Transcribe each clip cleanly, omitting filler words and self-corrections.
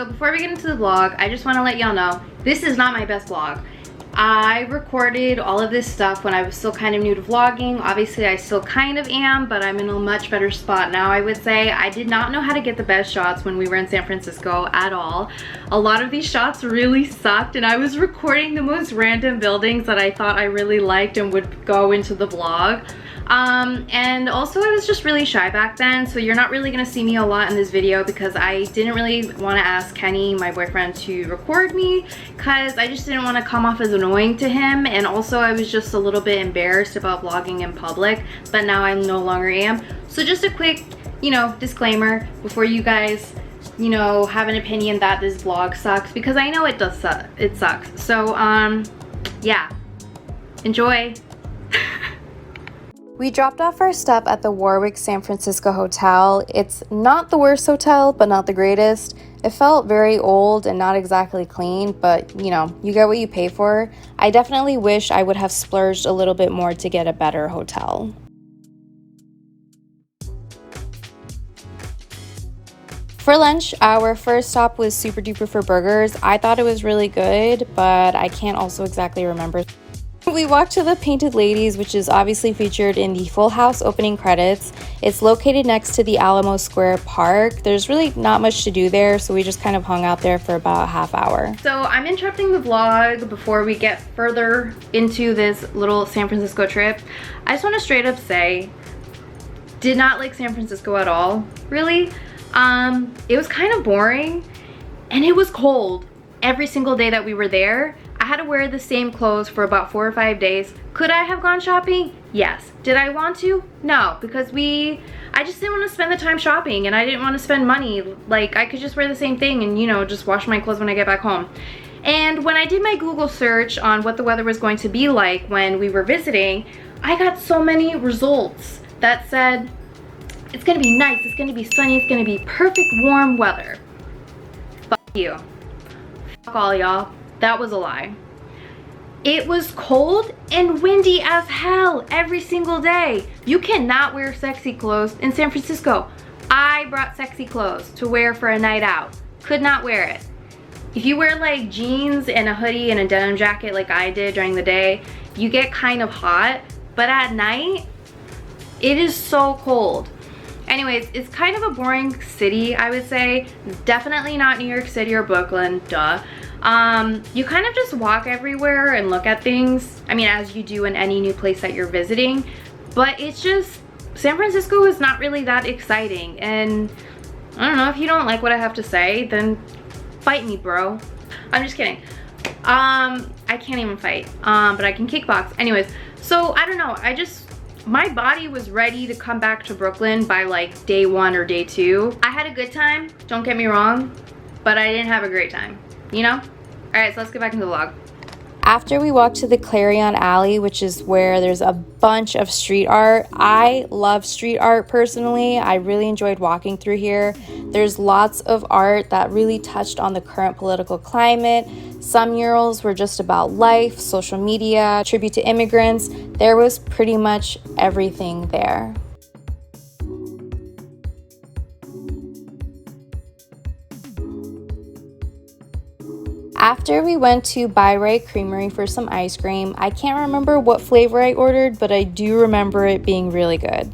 so before we get into the vlog, I just want to let y'all know this is not my best vlog. I recorded all of this stuff when I was still kind of new to vlogging. Obviously I still kind of am, but I'm in a much better spot now, I would say. I did not know how to get the best shots when we were in San Francisco at all. A lot of these shots really sucked, and I was recording the most random buildings that I thought I really liked and would go into the vlog. And also I was just really shy back then, so you're not really gonna see me a lot in this video because I didn't really want to ask Kenny, my boyfriend, to record me because I just didn't want to come off as annoying to him, and also I was just a little bit embarrassed about vlogging in public, but now I no longer am. So just a quick, disclaimer before you guys, have an opinion that this vlog sucks, because I know it does suck. It sucks. So, yeah. Enjoy. We dropped off our stuff at the Warwick San Francisco Hotel. It's not the worst hotel, but not the greatest. It felt very old and not exactly clean, but you get what you pay for. I definitely wish I would have splurged a little bit more to get a better hotel. For lunch, our first stop was Super Duper for burgers. I thought it was really good, but I can't also exactly remember. We walked to the Painted Ladies, which is obviously featured in the Full House opening credits. It's located next to the Alamo Square Park. There's really not much to do there, so we just kind of hung out there for about a half hour. So I'm interrupting the vlog before we get further into this little San Francisco trip. I just want to straight up say, did not like San Francisco at all, really. It was kind of boring, and it was cold every single day that we were there. I had to wear the same clothes for about 4 or 5 days. Could I have gone shopping? Yes. Did I want to? No, because I just didn't want to spend the time shopping, and I didn't want to spend money. Like, I could just wear the same thing and, just wash my clothes when I get back home. And when I did my Google search on what the weather was going to be like when we were visiting, I got so many results that said, it's gonna be nice, it's gonna be sunny, it's gonna be perfect warm weather. Fuck you. Fuck all y'all. That was a lie. It was cold and windy as hell every single day. You cannot wear sexy clothes in San Francisco. I brought sexy clothes to wear for a night out. Could not wear it. If you wear like jeans and a hoodie and a denim jacket like I did during the day, you get kind of hot, but at night, it is so cold. Anyways, it's kind of a boring city, I would say. Definitely not New York City or Brooklyn, duh. You kind of just walk everywhere and look at things, I mean, as you do in any new place that you're visiting, but it's just, San Francisco is not really that exciting, and I don't know, if you don't like what I have to say, then fight me, bro. I'm just kidding. I can't even fight, but I can kickbox. Anyways, so I don't know, my body was ready to come back to Brooklyn by like day 1 or day 2. I had a good time, don't get me wrong, but I didn't have a great time, Alright, so let's get back into the vlog. After we walked to the Clarion Alley, which is where there's a bunch of street art. I love street art personally. I really enjoyed walking through here. There's lots of art that really touched on the current political climate. Some murals were just about life, social media, tribute to immigrants. There was pretty much everything there. After we went to Byright Creamery for some ice cream. I can't remember what flavor I ordered, but I do remember it being really good.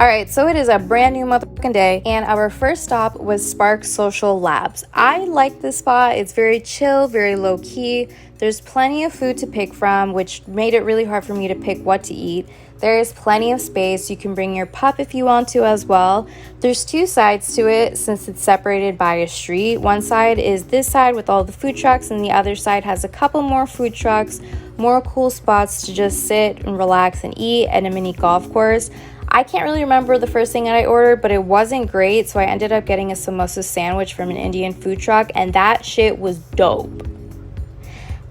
Alright, so it is a brand new motherfucking day, and our first stop was Spark Social Labs. I like this spot. It's very chill, very low-key. There's plenty of food to pick from, which made it really hard for me to pick what to eat. There is plenty of space. You can bring your pup if you want to as well. There's 2 sides to it since it's separated by a street. One side is this side with all the food trucks, and the other side has a couple more food trucks, more cool spots to just sit and relax and eat, and a mini golf course. I can't really remember the first thing that I ordered, but it wasn't great, so I ended up getting a samosa sandwich from an Indian food truck, and that shit was dope.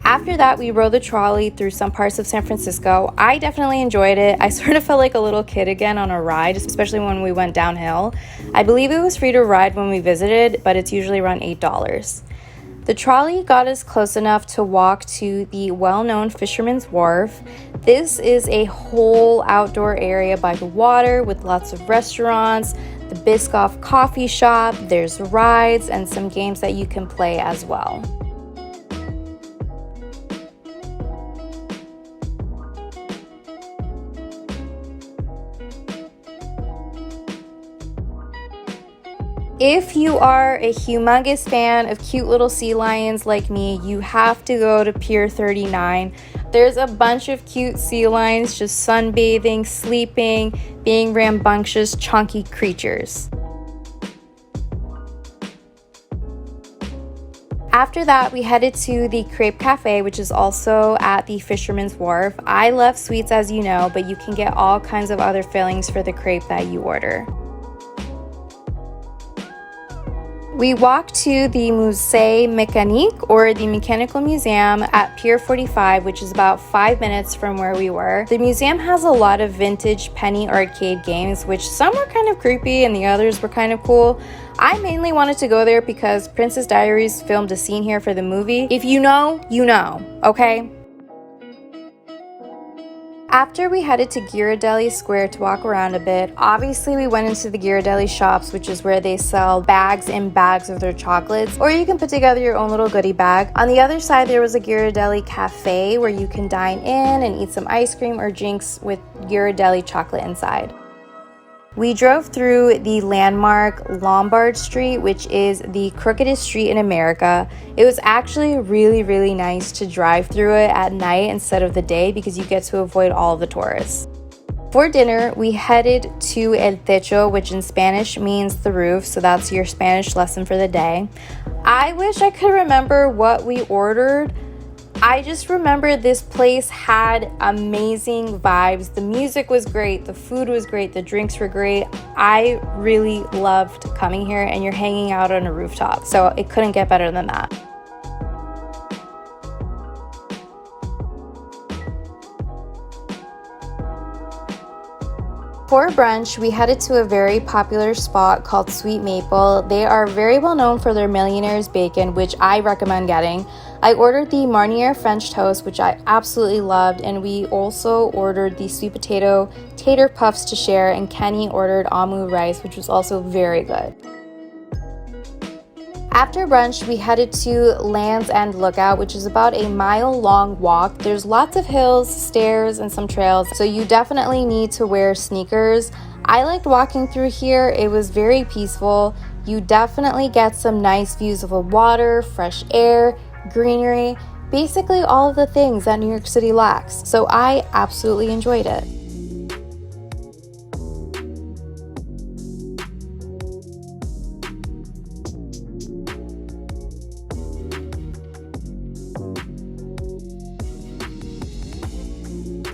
After that, we rode the trolley through some parts of San Francisco. I definitely enjoyed it. I sort of felt like a little kid again on a ride, especially when we went downhill. I believe it was free to ride when we visited, but it's usually around $8. The trolley got us close enough to walk to the well-known Fisherman's Wharf. This is a whole outdoor area by the water with lots of restaurants, the Biscoff coffee shop, there's rides, and some games that you can play as well. If you are a humongous fan of cute little sea lions like me, you have to go to Pier 39. There's a bunch of cute sea lions just sunbathing, sleeping, being rambunctious, chunky creatures. After that, we headed to the Crepe Cafe, which is also at the Fisherman's Wharf. I love sweets, as you know, but you can get all kinds of other fillings for the crepe that you order. We walked to the Musée Mécanique, or the Mechanical Museum, at Pier 45, which is about 5 minutes from where we were. The museum has a lot of vintage penny arcade games, which some were kind of creepy and the others were kind of cool. I mainly wanted to go there because Princess Diaries filmed a scene here for the movie. If you know, you know, okay? After we headed to Ghirardelli Square to walk around a bit, obviously we went into the Ghirardelli shops, which is where they sell bags and bags of their chocolates, or you can put together your own little goodie bag. On the other side, there was a Ghirardelli cafe where you can dine in and eat some ice cream or drinks with Ghirardelli chocolate inside. We drove through the landmark Lombard Street, which is the crookedest street in America. It was actually really nice to drive through it at night instead of the day because you get to avoid all of the tourists. For dinner, we headed to El Techo, which in Spanish means the roof, so that's your Spanish lesson for the day. I wish I could remember what we ordered. I just remember this place had amazing vibes. The music was great, the food was great, the drinks were great. I really loved coming here, and you're hanging out on a rooftop, so it couldn't get better than that. For brunch, we headed to a very popular spot called Sweet Maple. They are very well known for their Millionaire's Bacon, which I recommend getting. I ordered the Marnier French toast, which I absolutely loved, and we also ordered the sweet potato tater puffs to share, and Kenny ordered amu rice, which was also very good. After brunch, we headed to Land's End Lookout, which is about a mile-long walk. There's lots of hills, stairs, and some trails, so you definitely need to wear sneakers. I liked walking through here. It was very peaceful. You definitely get some nice views of the water, fresh air, greenery, basically all of the things that New York City lacks. So I absolutely enjoyed it.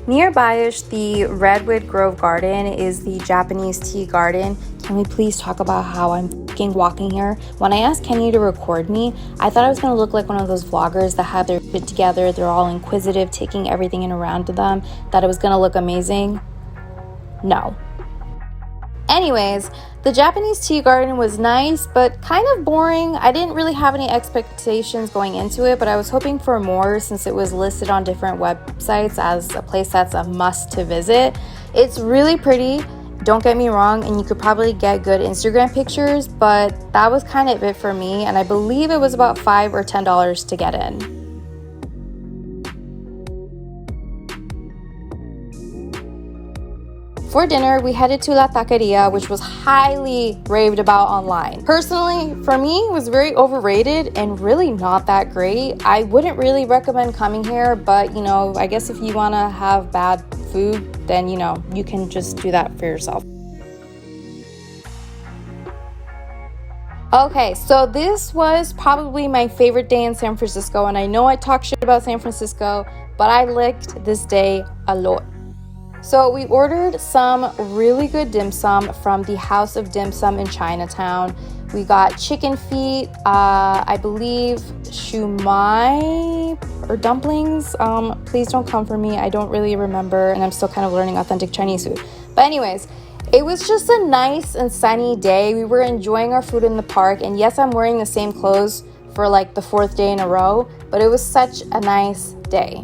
Nearby-ish, the Redwood Grove Garden is the Japanese tea garden. Can we please talk about how I'm fucking walking here? When I asked Kenny to record me, I thought I was going to look like one of those vloggers that have their shit together. They're all inquisitive, taking everything in around to them, that it was going to look amazing. No. Anyways, the Japanese tea garden was nice, but kind of boring. I didn't really have any expectations going into it, but I was hoping for more since it was listed on different websites as a place that's a must to visit. It's really pretty, don't get me wrong, and you could probably get good Instagram pictures, but that was kind of it for me, and I believe it was about $5 or $10 to get in. For dinner, we headed to La Taqueria, which was highly raved about online. Personally, for me, it was very overrated and really not that great. I wouldn't really recommend coming here, but you know, I guess if you want to have bad food, then you know, you can just do that for yourself. Okay, so this was probably my favorite day in San Francisco, and I know I talk shit about San Francisco, but I liked this day a lot. So we ordered some really good dim sum from the House of Dim Sum in Chinatown. We got chicken feet, I believe shumai or dumplings. Please don't come for me. I don't really remember, and I'm still kind of learning authentic Chinese food. But anyways, it was just a nice and sunny day. We were enjoying our food in the park, and yes, I'm wearing the same clothes for like the 4th day in a row, but it was such a nice day.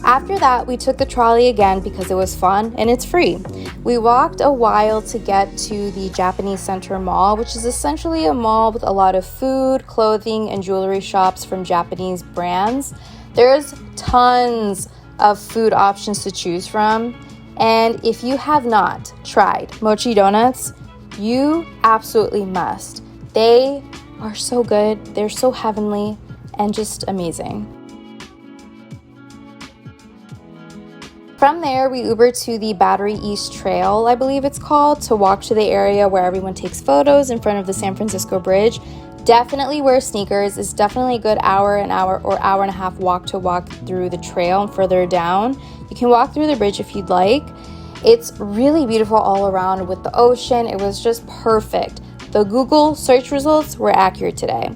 After that, we took the trolley again because it was fun and it's free. We walked a while to get to the Japanese Center Mall, which is essentially a mall with a lot of food, clothing, and jewelry shops from Japanese brands. There's tons of food options to choose from, and if you have not tried mochi donuts, you absolutely must. They are so good, they're so heavenly, and just amazing. From there, we Ubered to the Battery East Trail, I believe it's called, to walk to the area where everyone takes photos in front of the San Francisco Bridge. Definitely wear sneakers. It's definitely a good hour and a half walk through the trail and further down. You can walk through the bridge if you'd like. It's really beautiful all around with the ocean. It was just perfect. The Google search results were accurate today.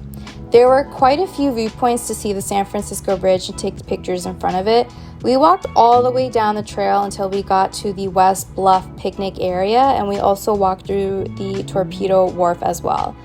There were quite a few viewpoints to see the San Francisco Bridge and take pictures in front of it. We walked all the way down the trail until we got to the West Bluff picnic area, and we also walked through the Torpedo Wharf as well.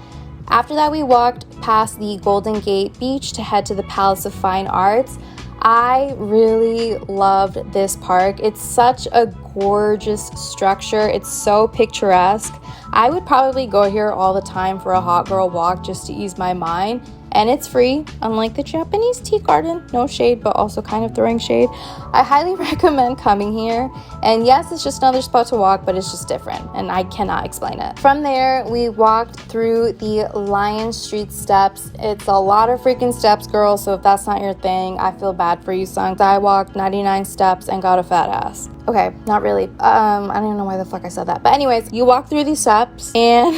After that, we walked past the Golden Gate Beach to head to the Palace of Fine Arts. I really loved this park. It's such a gorgeous structure. It's so picturesque. I would probably go here all the time for a hot girl walk just to ease my mind. And it's free, unlike the Japanese tea garden. No shade, but also kind of throwing shade. I highly recommend coming here. And yes, it's just another spot to walk, but it's just different, and I cannot explain it. From there, we walked through the Lion Street steps. It's a lot of freaking steps, girl, so if that's not your thing, I feel bad for you, son. I walked 99 steps and got a fat ass. Okay, not really. I don't know why the fuck I said that. But anyways, you walk through these steps, and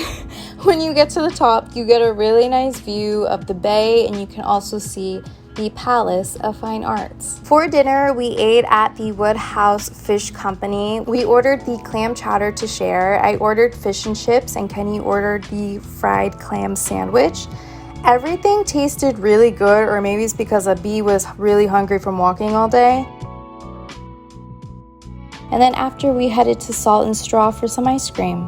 when you get to the top, you get a really nice view of the bay, and you can also see the Palace of Fine Arts. For dinner, we ate at the Woodhouse Fish Company. We ordered the clam chowder to share. I ordered fish and chips, and Kenny ordered the fried clam sandwich. Everything tasted really good, or maybe it's because a bee was really hungry from walking all day. And then after, we headed to Salt and Straw for some ice cream.